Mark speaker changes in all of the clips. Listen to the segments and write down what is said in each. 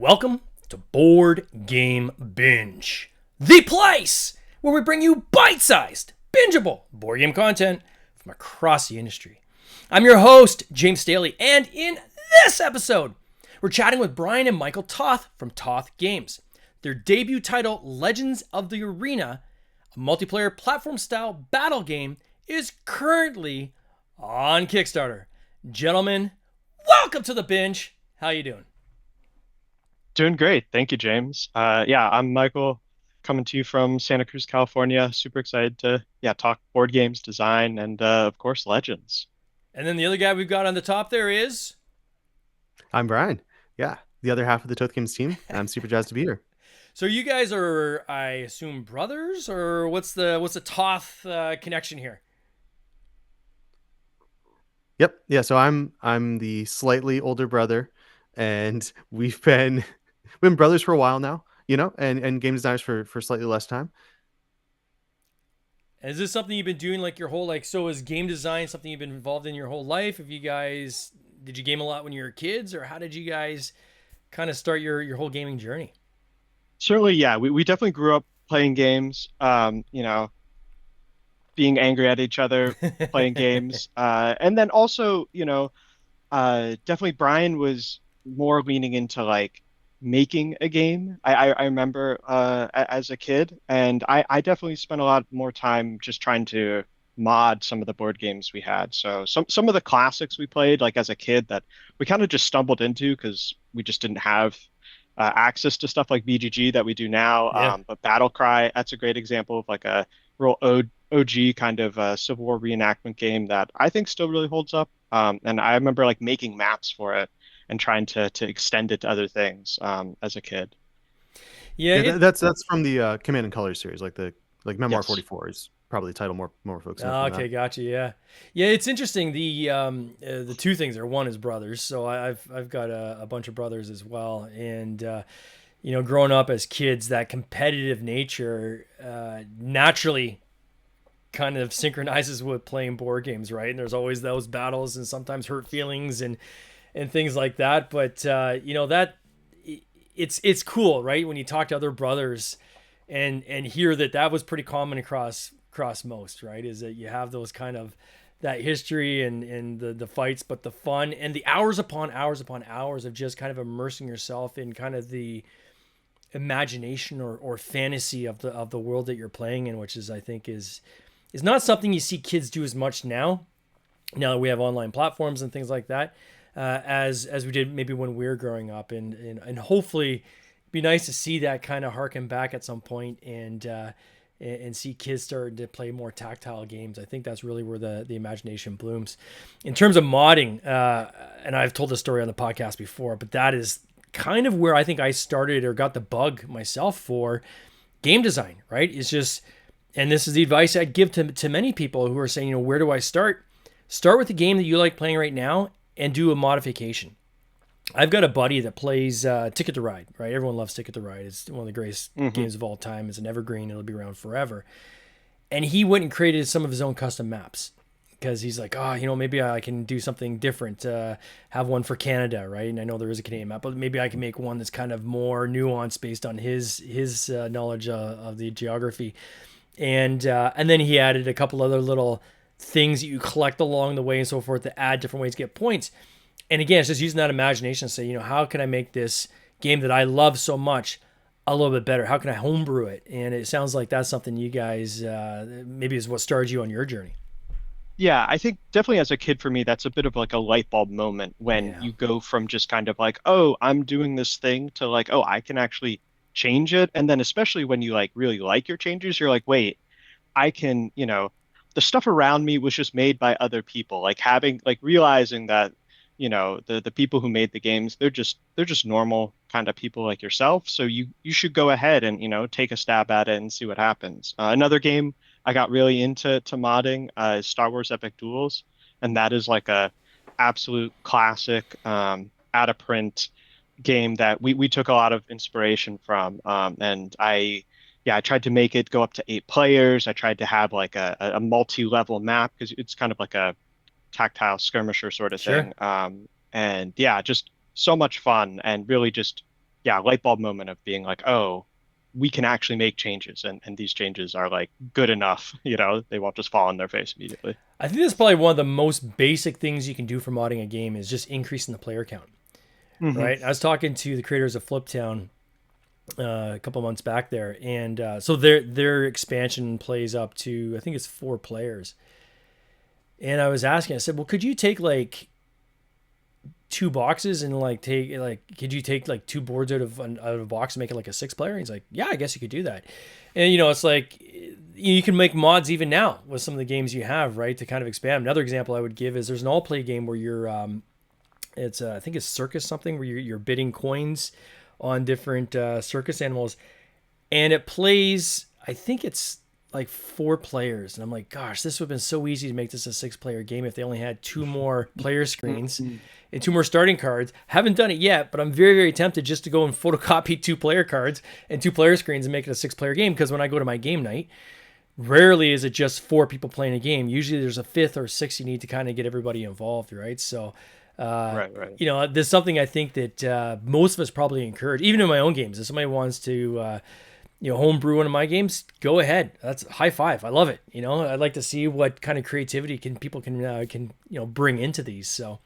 Speaker 1: Welcome to Board Game Binge, the place where we bring you bite-sized, bingeable board game content from across the industry. I'm your host, James Staley, and in this episode, we're chatting with Brian and Michael Toth from Toth Games. Their debut title, Legends of the Arena, a multiplayer platform-style battle game, is currently on Kickstarter. Gentlemen, welcome to the binge. How you doing?
Speaker 2: Doing great. Thank you, James. I'm Michael, coming to you from Santa Cruz, California. Super excited to talk board games, design, and of course, Legends.
Speaker 1: And then the other guy we've got on the top there is...
Speaker 3: I'm Brian. Yeah, the other half of the Toth Games team. I'm super jazzed to be here.
Speaker 1: So you guys are, I assume, brothers, or what's the Toth connection here?
Speaker 3: Yep. Yeah. So I'm the slightly older brother, and we've been brothers for a while now. And game designers for slightly less time.
Speaker 1: Is this something you've been doing like your whole so is game design something you've been involved in your whole life? Have you guys did you game a lot when you were kids, or how did you guys kind of start your whole gaming journey?
Speaker 2: Certainly, yeah, we definitely grew up playing games. Being angry at each other, playing games, and then also, definitely Brian was more leaning into like making a game. I remember as a kid, and I definitely spent a lot more time just trying to mod some of the board games we had. So some of the classics we played like as a kid that we kind of just stumbled into because we just didn't have access to stuff like BGG that we do now.
Speaker 1: Yeah.
Speaker 2: But Battle Cry, that's a great example of like a real OG kind of Civil War reenactment game that I think still really holds up. And I remember like making maps for it and trying to extend it to other things as a kid.
Speaker 1: Yeah,
Speaker 3: That's from the Command and Color series, like Memoir
Speaker 2: Yes.
Speaker 3: 44 is probably the title more folks know
Speaker 1: oh,
Speaker 3: from
Speaker 1: okay,
Speaker 3: that.
Speaker 1: gotcha. Yeah, it's interesting. The two things are, one is brothers. So I've got a bunch of brothers as well, and growing up as kids, that competitive nature naturally kind of synchronizes with playing board games, right? And there's always those battles and sometimes hurt feelings and things like that. But that it's cool, right? When you talk to other brothers and hear that was pretty common across most, right? Is that you have those kind of that history and the fights, but the fun and the hours upon hours of just kind of immersing yourself in kind of the imagination or fantasy of the world that you're playing in, which is I think is not something you see kids do as much now that we have online platforms and things like that, as we did maybe when we were growing up, and hopefully it'd be nice to see that kind of harken back at some point and see kids starting to play more tactile games. I think that's really where the imagination blooms. In terms of modding, and I've told this story on the podcast before, but that is kind of where I think I started or got the bug myself for game design, right? It's just, and this is the advice I'd give to many people who are saying, where do I start? Start with the game that you like playing right now and do a modification. I've got a buddy that plays Ticket to Ride, right? Everyone loves Ticket to Ride. It's one of the greatest games of all time. It's an evergreen. It'll be around forever. And he went and created some of his own custom maps because he's like, maybe I can do something different. Have one for Canada, right? And I know there is a Canadian map, but maybe I can make one that's kind of more nuanced based on his knowledge of the geography. And then he added a couple other little things that you collect along the way and so forth to add different ways to get points. And again, it's just using that imagination to say, how can I make this game that I love so much a little bit better? How can I homebrew it? And it sounds like that's something you guys maybe is what started you on your journey.
Speaker 2: Yeah, I think definitely as a kid for me, that's a bit of like a light bulb moment when
Speaker 1: Yeah.
Speaker 2: you go from just kind of like, oh, I'm doing this thing to like, oh, I can actually change it. And then especially when you like really like your changes, you're like, wait, I can, the stuff around me was just made by other people. Like having like realizing that, the people who made the games, they're just normal kind of people like yourself. So you should go ahead and, take a stab at it and see what happens. Another game I got really into modding is Star Wars Epic Duels, and that is like a absolute classic out of print game that we took a lot of inspiration from. And I tried to make it go up to 8 players. I tried to have like a multi-level map because it's kind of like a tactile skirmisher sort of
Speaker 1: Sure.
Speaker 2: thing. And yeah, just so much fun and really just yeah, light bulb moment of being like, oh, we can actually make changes, and these changes are like good enough, they won't just fall on their face immediately.
Speaker 1: I think that's probably one of the most basic things you can do for modding a game is just increasing the player count,
Speaker 2: Hmm.
Speaker 1: right? I was talking to the creators of Fliptown a couple months back there, and so their expansion plays up to I think it's 4 players. And I was asking, I said, well, could you take like 2 boxes and like could you take like 2 boards out of a box and make it like a 6 player? And he's like, yeah, I guess you could do that. And it's like you can make mods even now with some of the games you have, right, to kind of expand. Another example I would give is there's an all play game where you're it's I think it's circus something where you're bidding coins on different circus animals, and it plays. I think it's like 4 players, and I'm like, gosh, this would have been so easy to make this a 6 player game if they only had 2 more player screens and 2 more starting cards. Haven't done it yet, but I'm very, very tempted just to go and photocopy 2 player cards and 2 player screens and make it a 6 player game. Because when I go to my game night, rarely is it just 4 people playing a game. Usually there's a fifth or sixth you need to kind of get everybody involved, right? So,
Speaker 2: Right.
Speaker 1: there's something I think that most of us probably encourage, even in my own games. If somebody wants to, homebrew one of my games, go ahead. That's high five. I love it. I'd like to see what kind of creativity people can bring into these. So,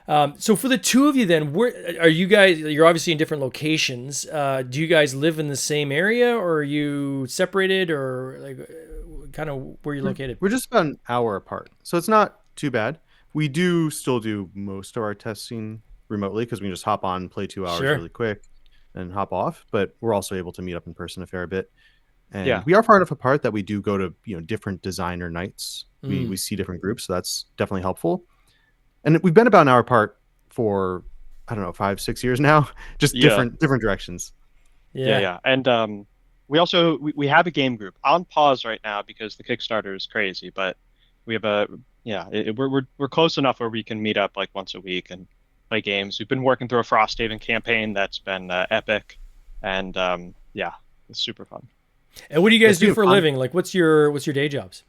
Speaker 1: so for the two of you, then, where are you guys? You're obviously in different locations. Do you guys live in the same area, or are you separated, or like kind of where you're located?
Speaker 3: We're just about an hour apart, so it's not too bad. We do still do most of our testing remotely because we can just hop on, play 2 hours
Speaker 1: Sure.
Speaker 3: really quick, and hop off. But we're also able to meet up in person a fair bit. And
Speaker 2: Yeah.
Speaker 3: we are far enough apart that we do go to different designer nights. We
Speaker 1: Mm.
Speaker 3: we see different groups, so that's definitely helpful. And we've been about an hour apart for I don't know 5-6 years now, just
Speaker 2: Yeah.
Speaker 3: different directions.
Speaker 2: Yeah,
Speaker 1: Yeah.
Speaker 2: yeah. And we have a game group on pause right now because the Kickstarter is crazy, but we have a yeah, we're close enough where we can meet up like once a week and play games. We've been working through a Frosthaven campaign that's been epic, and yeah, it's super fun.
Speaker 1: And what do you
Speaker 3: Yeah,
Speaker 1: guys do
Speaker 3: speaking
Speaker 1: for a
Speaker 3: of,
Speaker 1: living? Like, what's your day jobs?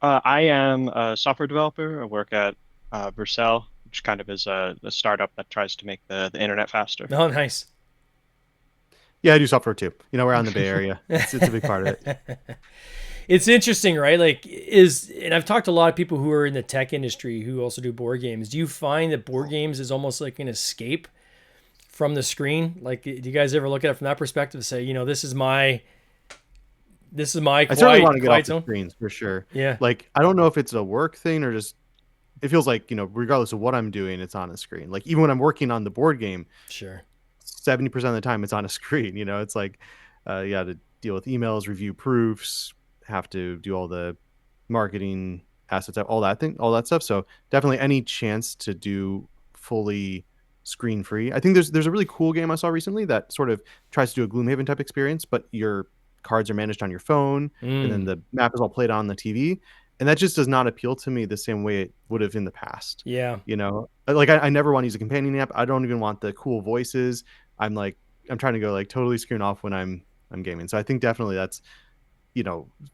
Speaker 2: I am a software developer. I work at Vercel, which kind of is a startup that tries to make the internet faster.
Speaker 1: Oh, nice.
Speaker 3: yeah, I do software too. We're out in the Bay Area. It's a big part of it.
Speaker 1: It's interesting, right? And I've talked to a lot of people who are in the tech industry who also do board games. Do you find that board games is almost like an escape from the screen? Like, do you guys ever look at it from that perspective and say, this is my
Speaker 3: I certainly want
Speaker 1: quiet,
Speaker 3: to get off
Speaker 1: quiet
Speaker 3: the
Speaker 1: zone?
Speaker 3: screens for sure.
Speaker 1: Yeah,
Speaker 3: Like, I don't know if it's a work thing or just it feels like, regardless of what I'm doing, it's on a screen. Like, even when I'm working on the board game,
Speaker 1: sure.
Speaker 3: 70% of the time it's on a screen. It's like, you got to deal with emails, review proofs, have to do all the marketing assets, all that stuff. So definitely any chance to do fully screen free. I think there's a really cool game I saw recently that sort of tries to do a Gloomhaven type experience, but your cards are managed on your phone and then
Speaker 1: Mm,
Speaker 3: the map is all played on the TV. And that just does not appeal to me the same way it would have in the past.
Speaker 1: yeah,
Speaker 3: Like I never want to use a companion app. I don't even want the cool voices. I'm like, I'm trying to go like totally screen off when I'm gaming. So I think definitely that's,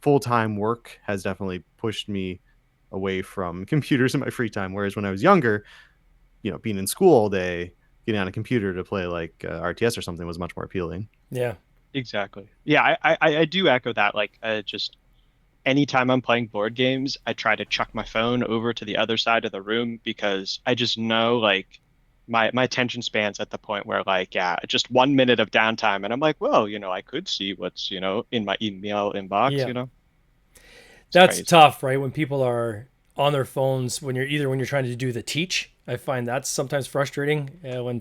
Speaker 3: full-time work has definitely pushed me away from computers in my free time. Whereas when I was younger, being in school all day, getting on a computer to play like RTS or something was much more appealing.
Speaker 1: yeah.
Speaker 2: Exactly. Yeah, I do echo that. Like, just anytime I'm playing board games, I try to chuck my phone over to the other side of the room because I just know like my attention span's at the point where like yeah, just 1 minute of downtime and I'm like, well, I could see what's, in my email inbox,
Speaker 1: Yeah.
Speaker 2: It's
Speaker 1: That's
Speaker 2: crazy.
Speaker 1: tough, right? When people are on their phones when you're trying to do the teach. I find that's sometimes frustrating when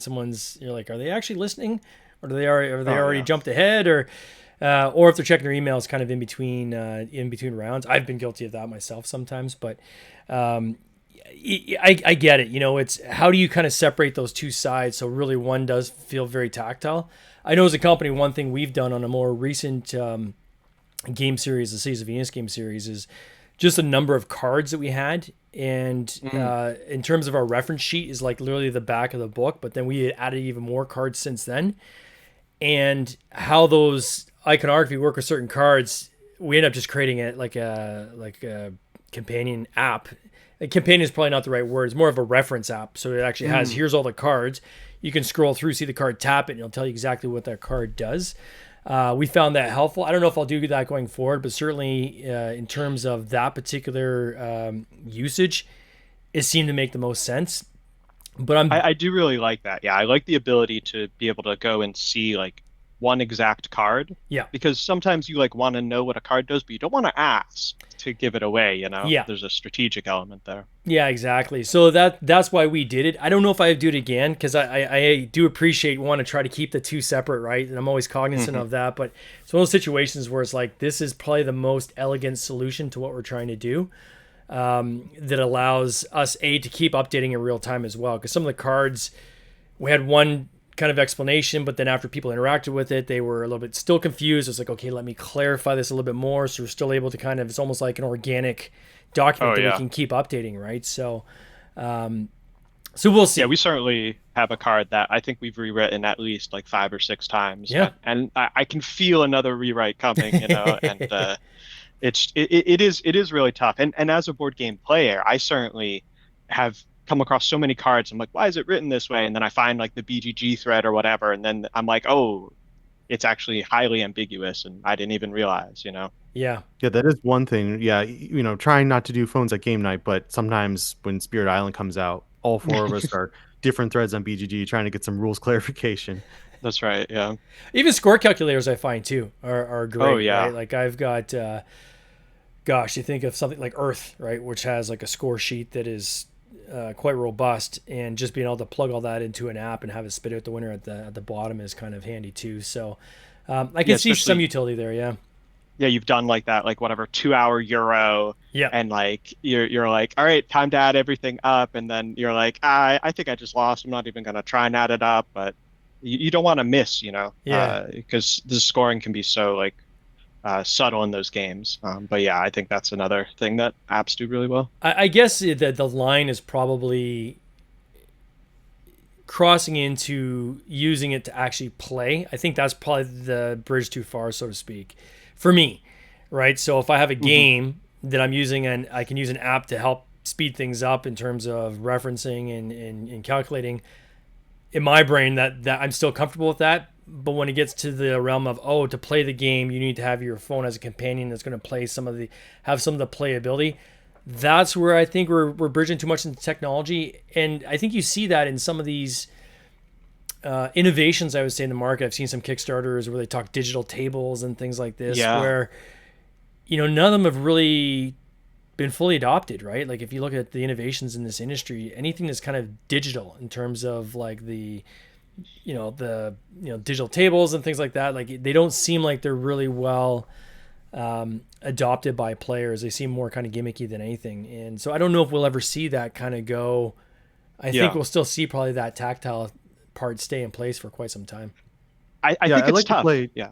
Speaker 1: you're like, are they actually listening, or are they
Speaker 2: Oh
Speaker 1: already
Speaker 2: yeah.
Speaker 1: jumped ahead, or if they're checking their emails kind of in between rounds. I've been guilty of that myself sometimes, but um, I get it. It's how do you kind of separate those two sides so really one does feel very tactile. I know as a company, one thing we've done on a more recent game series, the Seas of Venus game series, is just the number of cards that we had. And
Speaker 2: Mm.
Speaker 1: in terms of our reference sheet is like literally the back of the book, but then we had added even more cards since then. And how those iconography work with certain cards, we end up just creating it like a companion app a companion is probably not the right word. It's more of a reference app. So it actually has, here's all the cards. You can scroll through, see the card, tap it, and it'll tell you exactly what that card does. We found that helpful. I don't know if I'll do that going forward, but certainly in terms of that particular usage, it seemed to make the most sense. But
Speaker 2: I do really like that. Yeah, I like the ability to be able to go and see like one exact card
Speaker 1: yeah,
Speaker 2: because sometimes you like want to know what a card does, but you don't want to ask to give it away, you know?
Speaker 1: yeah,
Speaker 2: There's a strategic element there.
Speaker 1: yeah, exactly. So that's why we did it. I don't know if I do it again because I do appreciate want to try to keep the two separate, right? And I'm always cognizant of that. But it's one of those situations where it's like this is probably the most elegant solution to what we're trying to do. That allows us to keep updating in real time as well. Because some of the cards, we had one kind of explanation, but then after people interacted with it, they were a little bit still confused. It's like, okay, let me clarify this a little bit more. So we're still able to kind of, it's almost like an organic document
Speaker 2: Oh
Speaker 1: that we
Speaker 2: yeah.
Speaker 1: can keep updating, right? So we'll see.
Speaker 2: Yeah, we certainly have a card that I think we've rewritten at least like 5 or 6 times.
Speaker 1: Yeah.
Speaker 2: And I can feel another rewrite coming, you know, and it is really tough. And as a board game player, I certainly have come across so many cards. I'm like, why is it written this way? And then I find like the BGG thread or whatever, and then I'm like, oh, it's actually highly ambiguous, and I didn't even realize, you know.
Speaker 1: Yeah.
Speaker 3: Yeah, that is one thing. Yeah, trying not to do phones at game night, but sometimes when Spirit Island comes out, all four of us are different threads on BGG trying to get some rules clarification.
Speaker 2: That's right. Yeah.
Speaker 1: Even score calculators I find too are
Speaker 2: Oh
Speaker 1: great,
Speaker 2: yeah.
Speaker 1: right? Like I've got, gosh, you think of something like Earth, right, which has like a score sheet that is quite robust, and just being able to plug all that into an app and have it spit out the winner at the bottom is kind of handy too. So I
Speaker 2: Yeah,
Speaker 1: can see some
Speaker 2: especially
Speaker 1: utility there. Yeah.
Speaker 2: yeah, you've done like that, like whatever 2 hour Euro,
Speaker 1: Yeah.
Speaker 2: and like you're like, all right, time to add everything up, and then you're like, I think I just lost. I'm not even gonna try and add it up, but you don't want to miss, you know,
Speaker 1: Yeah.
Speaker 2: because the scoring can be so like subtle in those games. But yeah, I think that's another thing that apps do really well.
Speaker 1: I guess that the line is probably crossing into using it to actually play. I think that's probably the bridge too far, so to speak, for me, right? So if I have a game that I'm using and I can use an app to help speed things up in terms of referencing and calculating, in my brain that I'm still comfortable with that. But when it gets to the realm of, oh, to play the game, you need to have your phone as a companion that's going to play have some of the playability. That's where I think we're bridging too much into technology. And I think you see that in some of these innovations, I would say, in the market. I've seen some Kickstarters where they talk digital tables and things like this,
Speaker 2: Yeah.
Speaker 1: where, none of them have really been fully adopted, right? Like if you look at the innovations in this industry, anything that's kind of digital in terms of like the digital tables and things like that, like they don't seem like they're really well adopted by players. They seem more kind of gimmicky than anything. And so I don't know if we'll ever see that kind of go. I think
Speaker 2: Yeah.
Speaker 1: we'll still see probably that tactile part stay in place for quite some time.
Speaker 2: I
Speaker 3: Yeah,
Speaker 2: think
Speaker 3: I
Speaker 2: it's
Speaker 3: like to
Speaker 2: tough.
Speaker 3: play.
Speaker 2: Yeah.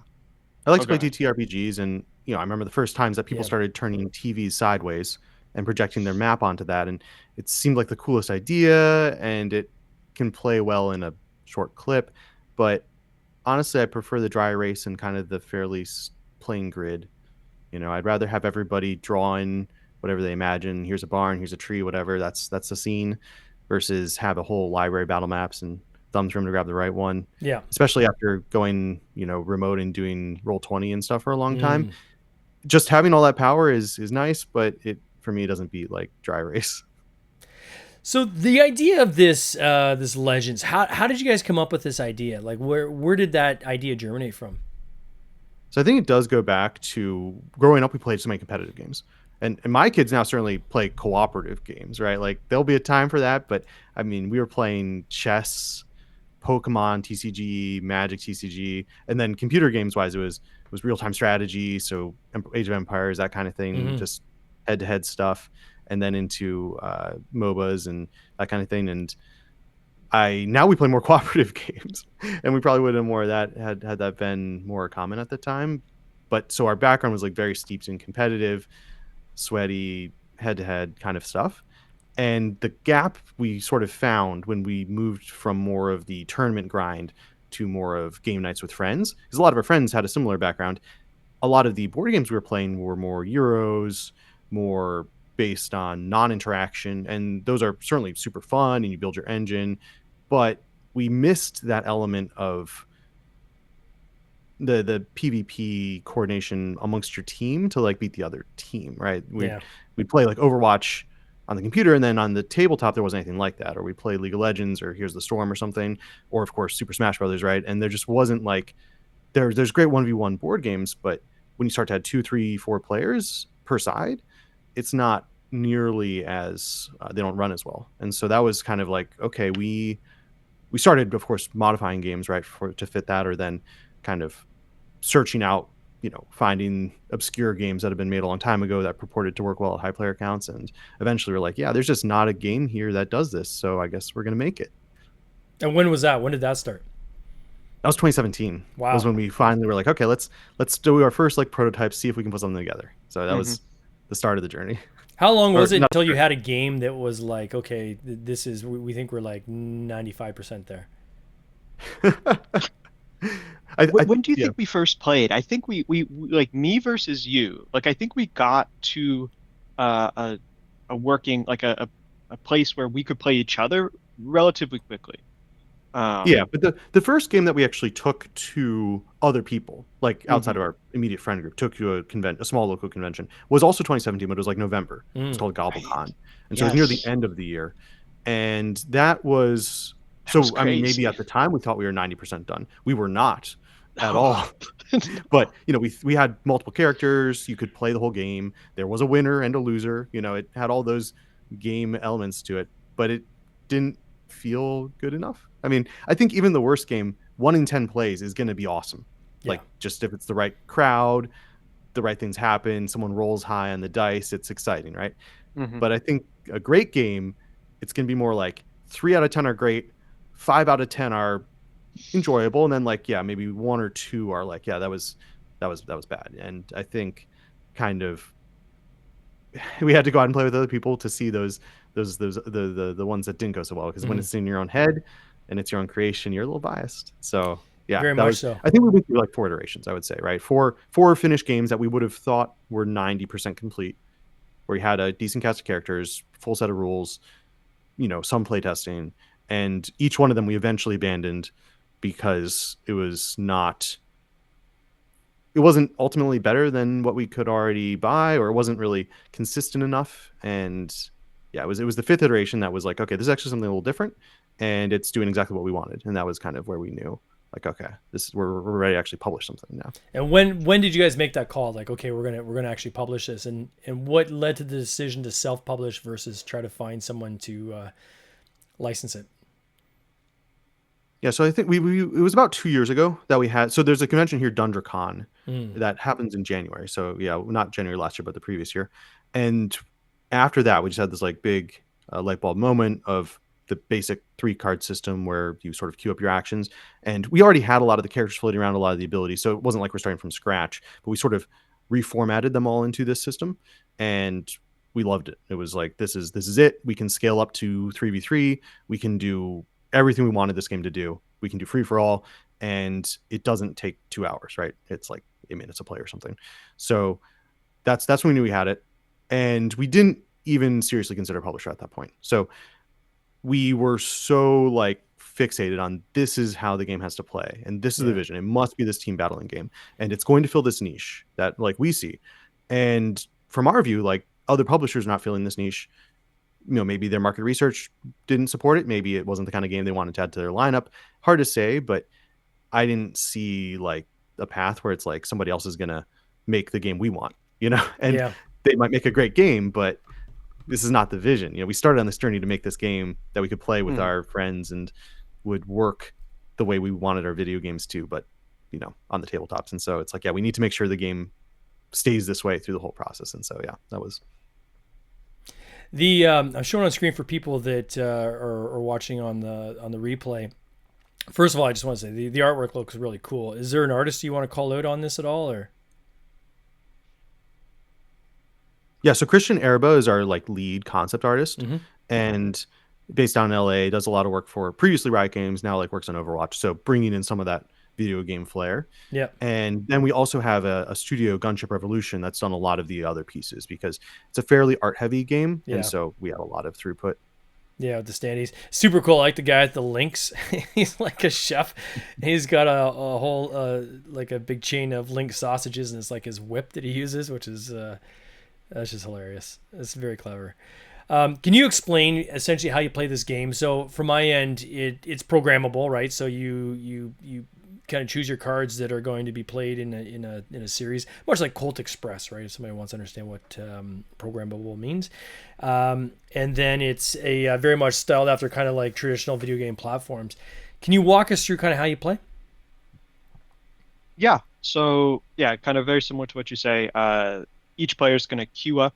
Speaker 3: I like
Speaker 2: Oh,
Speaker 3: to
Speaker 2: go
Speaker 3: play
Speaker 2: ahead.
Speaker 3: TTRPGs, and I remember the first times that people
Speaker 1: Yeah.
Speaker 3: started turning TVs sideways and projecting their map onto that, and it seemed like the coolest idea, and it can play well in a short clip. But honestly, I prefer the dry erase and kind of the fairly plain grid. I'd rather have everybody draw in whatever they imagine. Here's a barn, here's a tree, whatever. That's the scene, versus have a whole library of battle maps and thumbs room to grab the right one.
Speaker 1: Yeah.
Speaker 3: Especially after going, remote and doing Roll20 and stuff for a long time.
Speaker 1: Mm.
Speaker 3: Just having all that power is nice, but it for me doesn't beat like dry erase.
Speaker 1: So the idea of this Legends, how did you guys come up with this idea? Like where did that idea germinate from?
Speaker 3: So I think it does go back to growing up. We played so many competitive games, and my kids now certainly play cooperative games, right? Like there'll be a time for that, but I mean, we were playing chess, Pokemon TCG, Magic TCG, and then computer games wise, it was real time strategy, so Age of Empires, that kind of thing,
Speaker 1: Mm-hmm.
Speaker 3: just head to head stuff, and then into MOBAs and that kind of thing. And now we play more cooperative games, and we probably would have more of that had that been more common at the time. But so our background was like very steeped in competitive, sweaty, head to head kind of stuff. And the gap we sort of found when we moved from more of the tournament grind to more of game nights with friends, because a lot of our friends had a similar background. A lot of the board games we were playing were more Euros, more based on non-interaction, and those are certainly super fun and you build your engine, but we missed that element of the PvP coordination amongst your team to like beat the other team, right?
Speaker 1: Yeah.
Speaker 3: We'd play like Overwatch on the computer, and then on the tabletop there wasn't anything like that. Or we play League of Legends or Here's the Storm or something, or of course Super Smash Brothers, right? And there just wasn't like there's great 1v1 board games, but when you start to add 2, 3, 4 players per side, it's not nearly as they don't run as well. And so that was kind of like, okay, we started of course modifying games, right, for to fit that, or then kind of searching out, finding obscure games that have been made a long time ago that purported to work well at high player counts, and eventually we're like, yeah, there's just not a game here that does this, so I guess we're going to make it.
Speaker 1: And when was that? When did that start?
Speaker 3: That was 2017.
Speaker 1: Wow.
Speaker 3: Was when we finally were like, okay, let's do our first like prototype, see if we can put something together. So that was the start of the journey.
Speaker 1: How long was it until you had a game that was like, okay, this is, we think we're like 95% there?
Speaker 2: When do you think we first played? I think we like me versus you. Like I think we got to a working like a place where we could play each other relatively quickly.
Speaker 3: Yeah, but the first game that we actually took to other people, like outside of our immediate friend group, took to a small local convention, was also 2017, but it was like November. It's called GobbleCon, and so it was near the end of the year, and that was I mean, maybe at the time we thought we were 90% done. We were not at all. But we had multiple characters. You could play the whole game. There was a winner and a loser. It had all those game elements to it, but it didn't feel good enough. I mean, I think even the worst game, 1 in 10 plays, is going to be awesome. Yeah. Like, just if it's the right crowd, the right things happen, someone rolls high on the dice, it's exciting, right? But I think a great game, it's going to be more like 3 out of 10 are great, 5 out of 10 are enjoyable, and then like, yeah, maybe 1 or 2 are like, yeah, that was bad. And I think kind of we had to go out and play with other people to see the ones that didn't go so well, because when it's in your own head and it's your own creation, you're a little biased. So yeah,
Speaker 1: very much so.
Speaker 3: I think we went through like 4 iterations, I would say, right? Four finished games that we would have thought were 90% complete, where you had a decent cast of characters, full set of rules, some playtesting, and each one of them we eventually abandoned because it wasn't ultimately better than what we could already buy, or it wasn't really consistent enough. And yeah, it was the 5th iteration that was like, okay, this is actually something a little different, and it's doing exactly what we wanted. And that was kind of where we knew, like, okay, we're ready to actually publish something now.
Speaker 1: And when did you guys make that call? Like, okay, we're gonna actually publish this, and what led to the decision to self-publish versus try to find someone to license it?
Speaker 3: Yeah, so I think it was about 2 years ago that we had. So there's a convention here, DundraCon, that happens in January. So yeah, not January last year, but the previous year. And after that, we just had this like big light bulb moment of the basic 3-card system where you sort of queue up your actions. And we already had a lot of the characters floating around, a lot of the abilities. So it wasn't like we're starting from scratch, but we sort of reformatted them all into this system, and we loved it. It was like, this is it. We can scale up to 3v3. We can do everything we wanted this game to do. We can do free for all, and it doesn't take 2 hours, right? It's like 8 minutes a play or something. So that's when we knew we had it, and we didn't even seriously consider publisher at that point. So we were so like fixated on, this is how the game has to play, and this is the vision. It must be this team battling game, and it's going to fill this niche that like we see. And from our view, like, other publishers are not filling this niche. Maybe their market research didn't support it. Maybe it wasn't the kind of game they wanted to add to their lineup. Hard to say, but I didn't see like a path where it's like somebody else is going to make the game we want, and they might make a great game, but this is not the vision. We started on this journey to make this game that we could play with our friends and would work the way we wanted our video games to, but on the tabletops. And so it's like, yeah, we need to make sure the game stays this way through the whole process. And so, yeah, that was
Speaker 1: I'm showing on screen for people that are watching on the replay. First of all, I just want to say the artwork looks really cool. Is there an artist you want to call out on this at all, or?
Speaker 3: Yeah, so Christian Erba is our like lead concept artist, and based down in LA, does a lot of work for previously Riot Games, now like works on Overwatch. So bringing in some of that video game flair.
Speaker 1: Yeah.
Speaker 3: And then we also have a studio, Gunship Revolution, that's done a lot of the other pieces because it's a fairly art heavy game. And
Speaker 1: Yeah.
Speaker 3: so we have a lot of throughput.
Speaker 1: Yeah, with the standees. Super cool. I like the guy at the Lynx. He's like a chef. He's got a whole, like a big chain of Lynx sausages, and it's like his whip that he uses, which is, that's just hilarious. It's very clever. Can you explain essentially how you play this game? So from my end, it's programmable, right? So you kind of choose your cards that are going to be played in a series, much like Colt Express, right? If somebody wants to understand what programmable means, and then it's a very much styled after kind of like traditional video game platforms. Can you walk us through kind of how you play?
Speaker 2: Yeah. So yeah, kind of very similar to what you say. Each player is going to queue up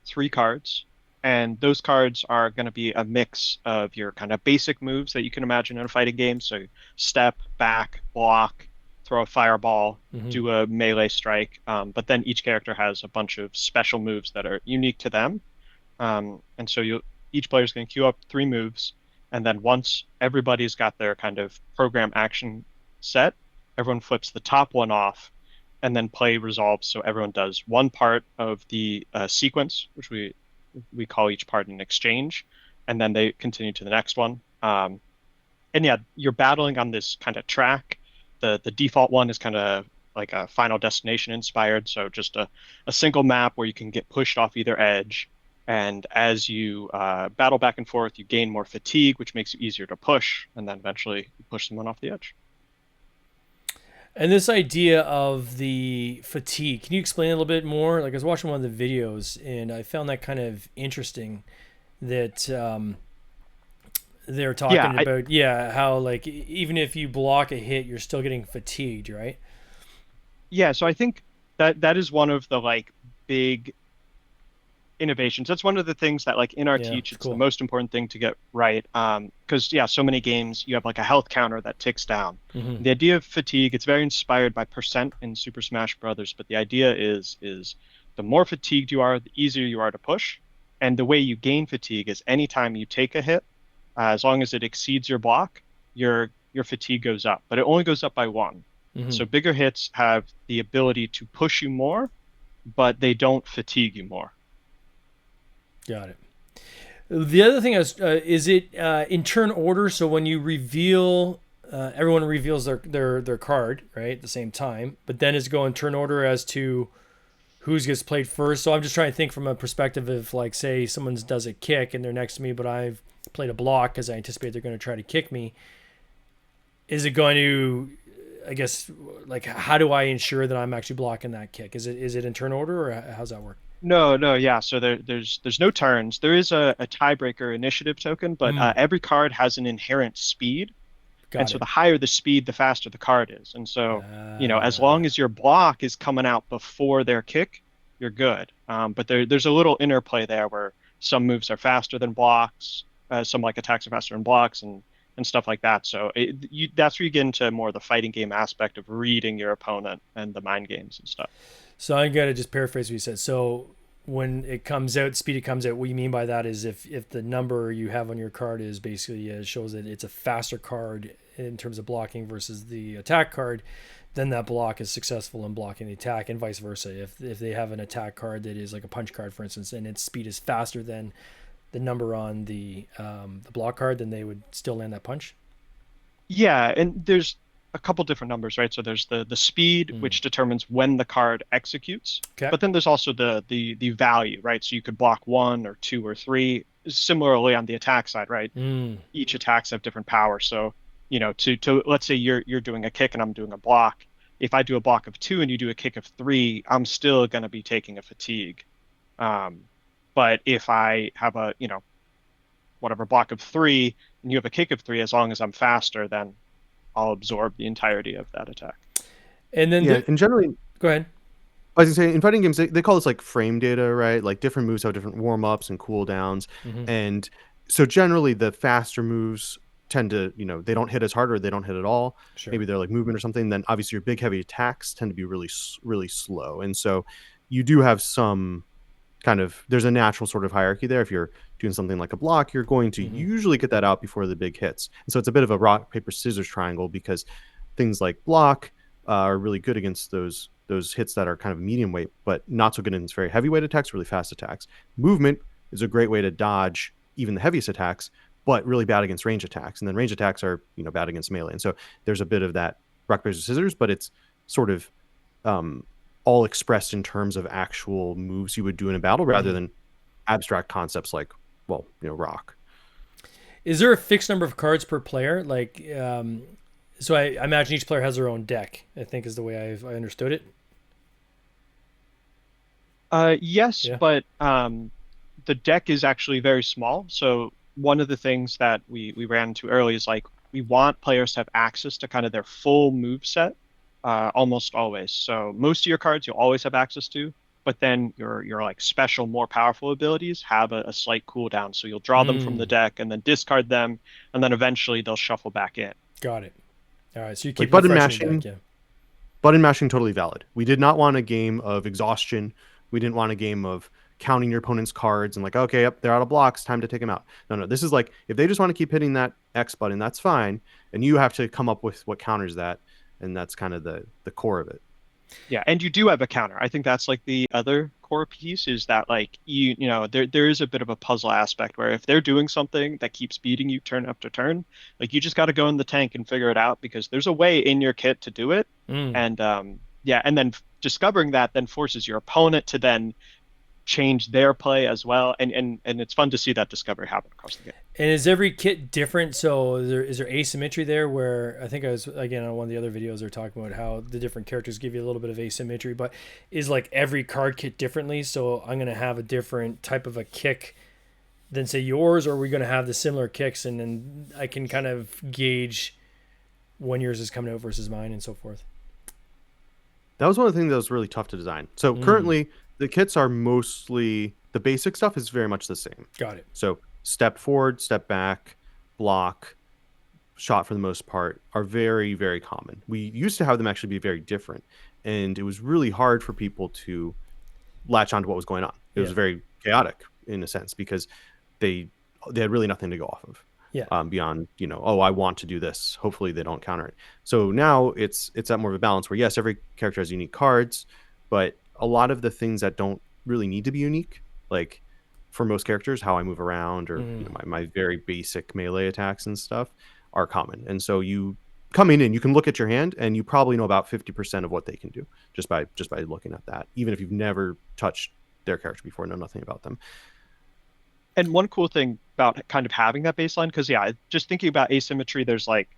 Speaker 2: 3 cards, and those cards are going to be a mix of your kind of basic moves that you can imagine in a fighting game. So step, back, block, throw a fireball, do a melee strike. But then each character has a bunch of special moves that are unique to them. And so each player is going to queue up 3 moves, and then once everybody's got their kind of program action set, everyone flips the top one off, and then play resolves. So everyone does one part of the sequence, which we call each part an exchange, and then they continue to the next one. And yeah, you're battling on this kind of track. The default one is kind of like a Final Destination inspired, so just a single map where you can get pushed off either edge. And as you battle back and forth, you gain more fatigue, which makes it easier to push, and then eventually you push someone off the edge.
Speaker 1: And this idea of the fatigue, can you explain a little bit more? Like I was watching one of the videos, and I found that kind of interesting. That they're talking about, how like even if you block a hit, you're still getting fatigued, right?
Speaker 2: Yeah, so I think that is one of the like big innovations. That's one of the things that like in our teach, it's
Speaker 1: cool.
Speaker 2: The most important thing to get right. Because so many games you have like a health counter that ticks down. The idea of fatigue, it's very inspired by percent in Super Smash Brothers, but the idea is the more fatigued you are, the easier you are to push. And the way you gain fatigue is anytime you take a hit, as long as it exceeds your block, your fatigue goes up, but it only goes up by 1. So bigger hits have the ability to push you more, but they don't fatigue you more.
Speaker 1: Got it. The other thing is it in turn order? So when you reveal, everyone reveals their card, right, at the same time, but then is it go in turn order as to who's gets played first? So I'm just trying to think from a perspective of like, say someone does a kick and they're next to me, but I've played a block because I anticipate they're going to try to kick me. Is it going to, I guess, like, how do I ensure that I'm actually blocking that kick? Is it in turn order, or how's that work?
Speaker 2: No, yeah. So there's no turns. There is a tiebreaker initiative token, but every card has an inherent speed. So the higher the speed, the faster the card is. And so, as long as your block is coming out before their kick, you're good. But there's a little interplay there where some moves are faster than blocks, some like attacks are faster than blocks, and stuff like that. So that's where you get into more of the fighting game aspect of reading your opponent and the mind games and stuff.
Speaker 1: So I'm going to just paraphrase what you said. So when it comes out, speed it comes out, what you mean by that is if the number you have on your card is basically shows that it's a faster card in terms of blocking versus the attack card, then that block is successful in blocking the attack, and vice versa. If they have an attack card that is like a punch card, for instance, and its speed is faster than the number on the block card, then they would still land that punch.
Speaker 2: Yeah, and there's a couple different numbers, right? So there's the speed, which determines when the card executes.
Speaker 1: Okay.
Speaker 2: But then there's also the value, right? So you could block 1 or 2 or 3. Similarly on the attack side, right? Each attacks have different power. So, to let's say you're doing a kick and I'm doing a block. If I do a block of 2 and you do a kick of 3, I'm still going to be taking a fatigue. But if I have a, whatever block of 3 and you have a kick of 3, as long as I'm faster, then I'll absorb the entirety of that attack.
Speaker 1: And then
Speaker 3: and generally,
Speaker 1: go ahead.
Speaker 3: I was gonna say, in fighting games, they call this like frame data, right? Like different moves have different warm-ups and cooldowns. And so generally the faster moves tend to, they don't hit as hard or they don't hit at all.
Speaker 1: Sure.
Speaker 3: Maybe they're like movement or something. Then obviously your big heavy attacks tend to be really, really slow. And so you do have some kind of, there's a natural sort of hierarchy there. If you're doing something like a block, you're going to usually get that out before the big hits. And so it's a bit of a rock, paper, scissors triangle, because things like block are really good against those hits that are kind of medium weight, but not so good against very heavyweight attacks, really fast attacks. Movement is a great way to dodge even the heaviest attacks, but really bad against range attacks. And then range attacks are, bad against melee. And so there's a bit of that rock, paper, scissors, but it's sort of all expressed in terms of actual moves you would do in a battle rather than abstract concepts like, rock.
Speaker 1: Is there a fixed number of cards per player? Like, so I imagine each player has their own deck, I think is the way I understood it.
Speaker 2: Yes,
Speaker 1: Yeah.
Speaker 2: but the deck is actually very small. So one of the things that we ran into early is like we want players to have access to kind of their full move set almost always. So most of your cards you'll always have access to, but then your like special, more powerful abilities have a slight cooldown. So you'll draw them from the deck and then discard them, and then eventually they'll shuffle back in.
Speaker 1: Got it. All right, so you
Speaker 3: Like
Speaker 1: keep
Speaker 3: button
Speaker 1: refreshing your
Speaker 3: mashing.
Speaker 1: deck,
Speaker 3: Button mashing, totally valid. We did not want a game of exhaustion. We didn't want a game of counting your opponent's cards and like, okay, yep, they're out of blocks, time to take them out. No, this is like, if they just want to keep hitting that X button, that's fine. And you have to come up with what counters that. And that's kind of the core of it.
Speaker 2: Yeah, and you do have a counter. I think that's like the other core piece is that like there is a bit of a puzzle aspect where if they're doing something that keeps beating you turn after turn, like you just got to go in the tank and figure it out because there's a way in your kit to do it. And yeah, and then discovering that then forces your opponent to then change their play as well. And it's fun to see that discovery happen across the game.
Speaker 1: And is every kit different? So is there asymmetry there where I think I was, again, on one of the other videos, they're talking about how the different characters give you a little bit of asymmetry, but is like every card kit differently? So I'm going to have a different type of a kick than say yours, or are we going to have the similar kicks and then I can kind of gauge when yours is coming out versus mine and so forth?
Speaker 3: That was one of the things that was really tough to design. So currently the kits are mostly, the basic stuff is very much the same.
Speaker 1: Got it.
Speaker 3: So step forward, step back, block, shot for the most part are very, very common. We used to have them actually be very different. And it was really hard for people to latch onto what was going on. It was very chaotic in a sense because they had really nothing to go off of.
Speaker 1: Yeah.
Speaker 3: Beyond, oh, I want to do this. Hopefully they don't counter it. So now it's at more of a balance where yes, every character has unique cards, but a lot of the things that don't really need to be unique, like for most characters, how I move around or my very basic melee attacks and stuff are common. And so you come in and you can look at your hand and you probably know about 50% of what they can do just by looking at that, even if you've never touched their character before, know nothing about them.
Speaker 2: And one cool thing about kind of having that baseline, because yeah, just thinking about asymmetry, there's like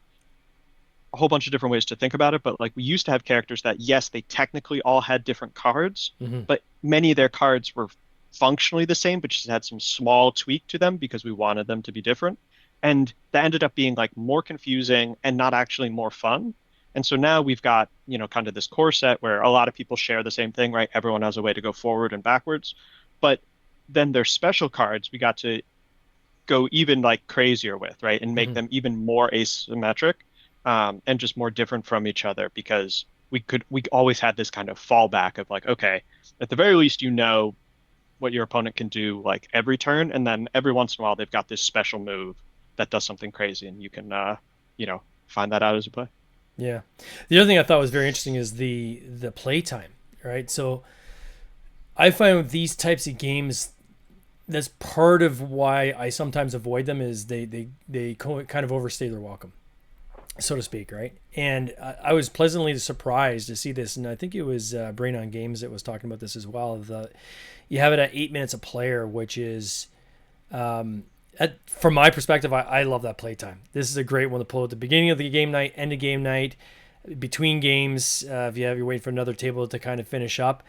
Speaker 2: a whole bunch of different ways to think about it. But like we used to have characters that, yes, they technically all had different cards, but many of their cards were functionally the same, but just had some small tweak to them because we wanted them to be different. And that ended up being like more confusing and not actually more fun. And so now we've got, kind of this core set where a lot of people share the same thing, right? Everyone has a way to go forward and backwards. But then their special cards, we got to go even like crazier with, right? And make them even more asymmetric and just more different from each other because we always had this kind of fallback of like, okay, at the very least, what your opponent can do like every turn. And then every once in a while, they've got this special move that does something crazy and you can, find that out as you play.
Speaker 1: Yeah. The other thing I thought was very interesting is the playtime, right? So I find with these types of games, that's part of why I sometimes avoid them is they kind of overstay their welcome, so to speak, right? And I was pleasantly surprised to see this, and I think it was Brain on Games that was talking about this as well. You have it at 8 minutes a player, which is, from my perspective, I love that playtime. This is a great one to pull at the beginning of the game night, end of game night, between games. If you're waiting for another table to kind of finish up,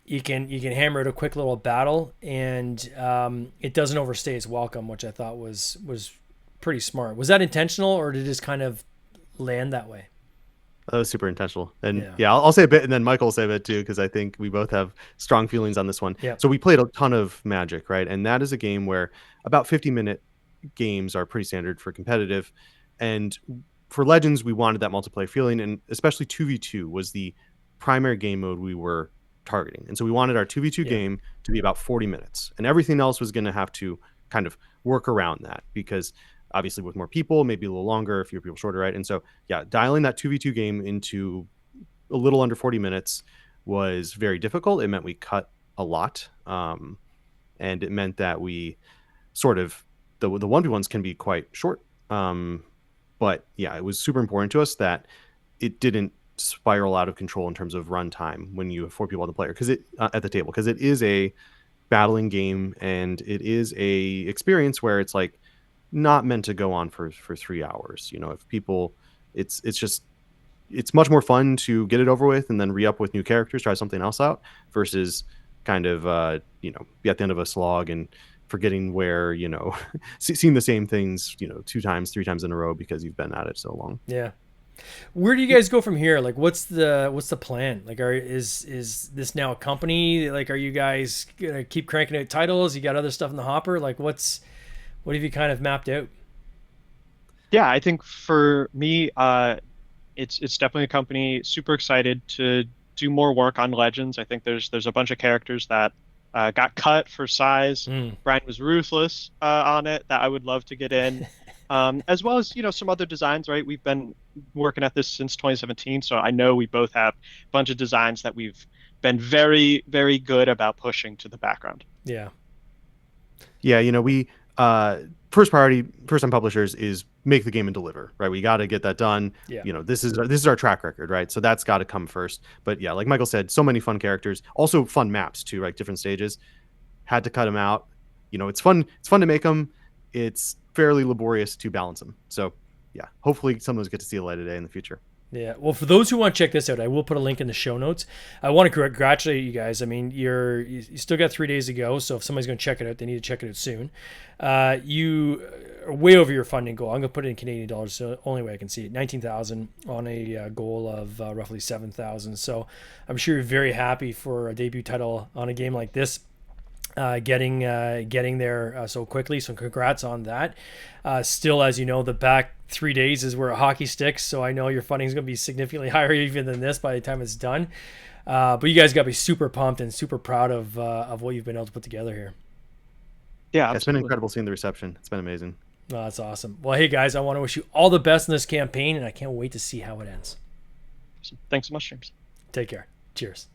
Speaker 1: you can hammer out a quick little battle, and it doesn't overstay its welcome, which I thought was pretty smart. Was that intentional, or did it just kind of land that way?
Speaker 3: That was super intentional. And I'll say a bit and then Michael will say a bit too, because I think we both have strong feelings on this one.
Speaker 1: Yeah.
Speaker 3: So we played a ton of Magic, right? And that is a game where about 50-minute games are pretty standard for competitive. And for Legends, we wanted that multiplayer feeling, and especially 2v2 was the primary game mode we were targeting. And so we wanted our 2v2 game to be about 40 minutes. And everything else was going to have to kind of work around that because obviously with more people, maybe a little longer, fewer people shorter, right? And so, yeah, dialing that 2v2 game into a little under 40 minutes was very difficult. It meant we cut a lot. And it meant that we sort of, the 1v1s can be quite short. But yeah, it was super important to us that it didn't spiral out of control in terms of runtime when you have 4 people on the player, because it at the table, because it is a battling game and it is a experience where it's like not meant to go on for 3 hours. You know, if people, it's just, it's much more fun to get it over with and then re-up with new characters, try something else out, versus kind of you know, be at the end of a slog and forgetting where, you know, seeing the same things, you know, 2 times 3 times in a row because you've been at it so long.
Speaker 1: Yeah. Where do you guys go from here? Like, what's the plan? Like, is this now a company? Like, are you guys gonna keep cranking out titles? You got other stuff in the hopper? Like, what have you kind of mapped out?
Speaker 2: Yeah, I think for me, it's definitely a company. Super excited to do more work on Legends. I think there's a bunch of characters that got cut for size. Brian was ruthless on it that I would love to get in, as well as, you know, some other designs. Right, we've been working at this since 2017, so I know we both have a bunch of designs that we've been very, very good about pushing to the background.
Speaker 1: Yeah.
Speaker 3: Yeah, you know, we first priority, first time publishers, is make the game and deliver, right? We got to get that done.
Speaker 1: Yeah.
Speaker 3: You know, this is our track record, right? So that's got to come first. But yeah, like Michael said, so many fun characters, also fun maps too, right? Different stages. Had to cut them out. You know, it's fun to make them. It's fairly laborious to balance them. So yeah, hopefully some of those get to see the light of day in the future.
Speaker 1: Yeah. Well, for those who want to check this out, I will put a link in the show notes. I want to congratulate you guys. I mean, you still got 3 days to go, so if somebody's going to check it out, they need to check it out soon. You are way over your funding goal. I'm going to put it in Canadian dollars, so the only way I can see it. 19,000 on a goal of roughly 7,000. So I'm sure you're very happy for a debut title on a game like this. Getting there so quickly, so congrats on that. Still, as you know, the back 3 days is where a hockey sticks, so I know your funding is going to be significantly higher even than this by the time it's done. But you guys got to be super pumped and super proud of what you've been able to put together here.
Speaker 2: Yeah,
Speaker 3: it's been incredible seeing the reception. It's been amazing.
Speaker 1: Oh, that's awesome. Well, hey guys, I want to wish you all the best in this campaign, and I can't wait to see how it ends.
Speaker 2: Thanks so much, James.
Speaker 1: Take care. Cheers.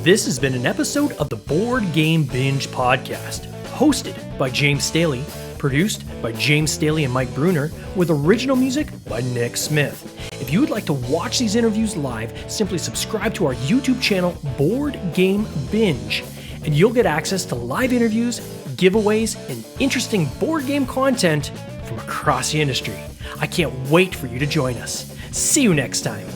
Speaker 1: This has been an episode of the Board Game Binge podcast, hosted by James Staley, produced by James Staley and Mike Bruner, with original music by Nick Smith. If you would like to watch these interviews live, simply subscribe to our YouTube channel, Board Game Binge, and you'll get access to live interviews, giveaways, and interesting board game content from across the industry. I can't wait for you to join us. See you next time.